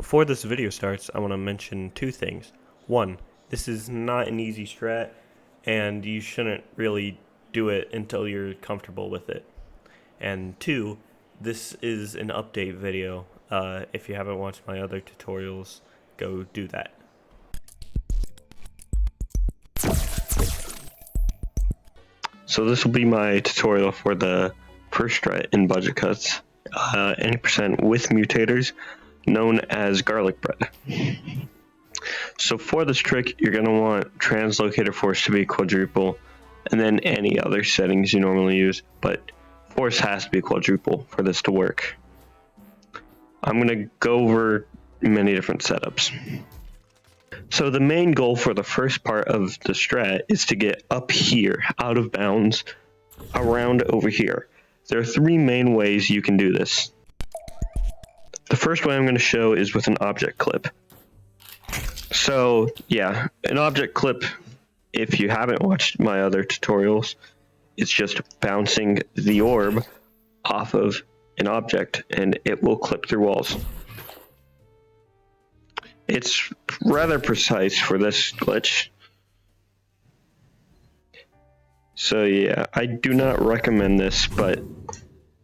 Before this video starts, I want to mention two things. One, this is not an easy strat, and you shouldn't really do it until you're comfortable with it. And two, this is an update video. If you haven't watched my other tutorials, go do that. So this will be my tutorial for the first strat in budget cuts, any percent with mutators, known as garlic bread. So for this trick, you're going to want translocator force to be quadruple, and then any other settings you normally use, but force has to be quadruple for this to work. I'm going to go over many different setups. So the main goal for the first part of the strat is to get up here, out of bounds, around over here. There are three main ways you can do this. The first way I'm going to show is with an object clip. So yeah, an object clip, if you haven't watched my other tutorials, it's just bouncing the orb off of an object and it will clip through walls. It's rather precise for this glitch. So yeah, I do not recommend this, but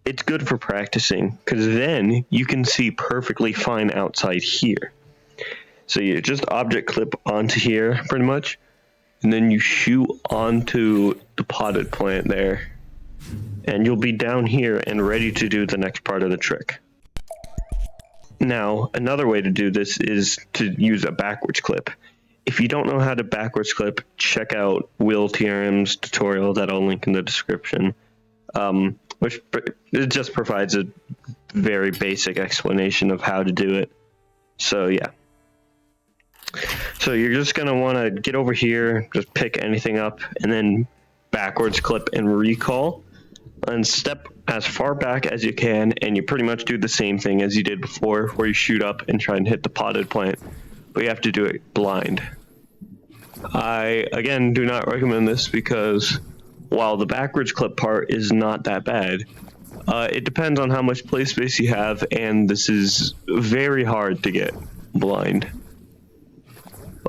it's good for practicing, because then you can see perfectly fine outside here. So you just object clip onto here, pretty much, and then you shoot onto the potted plant there, and you'll be down here and ready to do the next part of the trick. Now, another way to do this is to use a backwards clip. If you don't know how to backwards clip, check out Will TRM's tutorial that I'll link in the description, which it just provides a very basic explanation of how to do it. So yeah. So you're just going to want to get over here, just pick anything up, and then backwards clip and recall, and step as far back as you can, and you pretty much do the same thing as you did before, where you shoot up and try and hit the potted plant, but you have to do it blind. I, again, do not recommend this because while the backwards clip part is not that bad, it depends on how much play space you have, and this is very hard to get blind.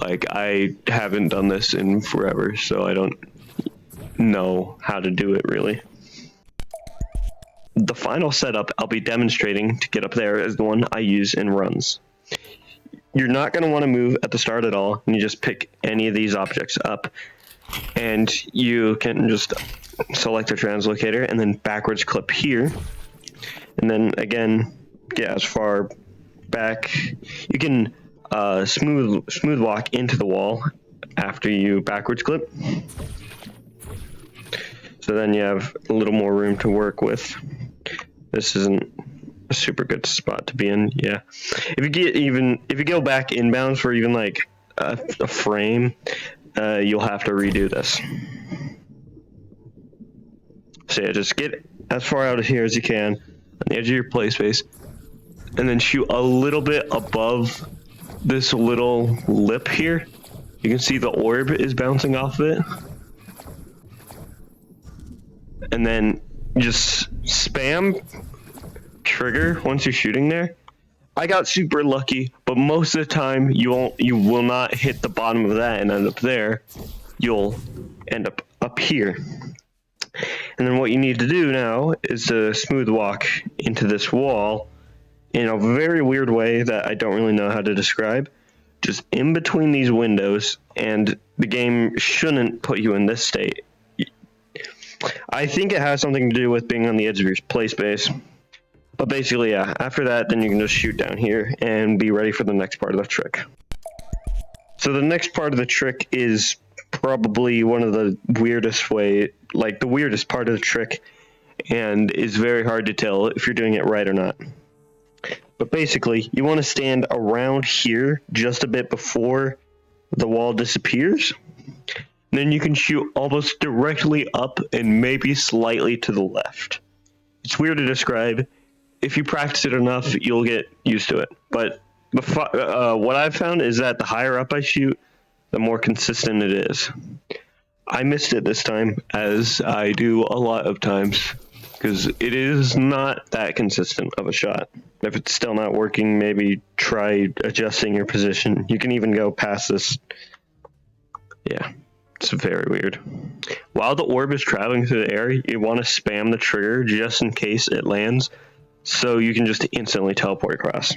Like, I haven't done this in forever, so I don't know how to do it really. The final setup I'll be demonstrating to get up there is the one I use in runs. You're not going to want to move at the start at all, and you just pick any of these objects up, and you can just select a translocator and then backwards clip here, and then again get as far back. You can smooth walk into the wall after you backwards clip, so then you have a little more room to work with. This isn't a super good spot to be in. Yeah, if you go back inbounds for even like a frame, you'll have to redo this. So yeah, just get as far out of here as you can on the edge of your play space, and then shoot a little bit above this little lip here. You can see the orb is bouncing off of it, and then just spam trigger once you're shooting there. I got super lucky, but most of the time you will not hit the bottom of that and end up there. You'll end up here. And then what you need to do now is to smooth walk into this wall in a very weird way that I don't really know how to describe. Just in between these windows, and the game shouldn't put you in this state. I think it has something to do with being on the edge of your play space. But basically, yeah, after that, then you can just shoot down here and be ready for the next part of the trick. So the next part of the trick is probably one of the weirdest the weirdest part of the trick, and is very hard to tell if you're doing it right or not. But basically, you want to stand around here just a bit before the wall disappears. Then you can shoot almost directly up and maybe slightly to the left. It's weird to describe. If you practice it enough, you'll get used to it. But what I've found is that the higher up I shoot, the more consistent it is. I missed it this time, as I do a lot of times. because it is not that consistent of a shot. If it's still not working, maybe try adjusting your position. You can even go past this. Yeah, it's very weird. While the orb is traveling through the air, you want to spam the trigger just in case it lands, so you can just instantly teleport across.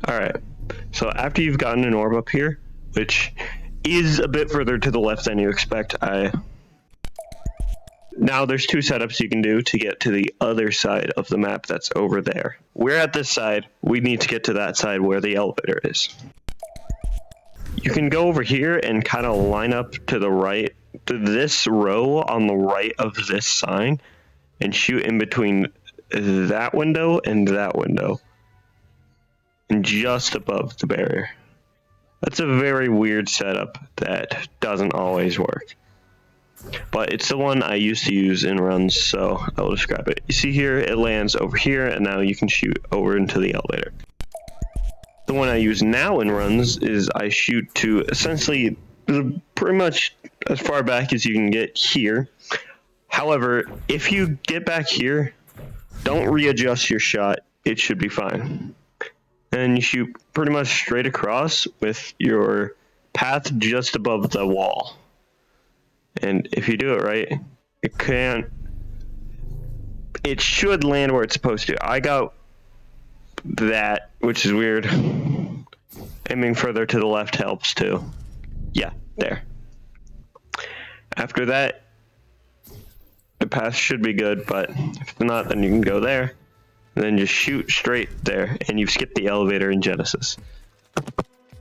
Alright, so after you've gotten an orb up here, which is a bit further to the left than you expect, now there's two setups you can do to get to the other side of the map that's over there. We're at this side, we need to get to that side where the elevator is. You can go over here and kind of line up to the right, to this row on the right of this sign, and shoot in between that window and that window. And just above the barrier. That's a very weird setup that doesn't always work. But it's the one I used to use in runs, so I will describe it. You see here, it lands over here, and now you can shoot over into the elevator. The one I use now in runs is I shoot to essentially pretty much as far back as you can get here. However, if you get back here, don't readjust your shot. It should be fine. And you shoot pretty much straight across with your path just above the wall. And if you do it right, it should land where it's supposed to. I got that, which is weird. Aiming further to the left helps too. Yeah, there. After that, the path should be good, but if not, then you can go there. And then just shoot straight there, and you've skipped the elevator in Genesis.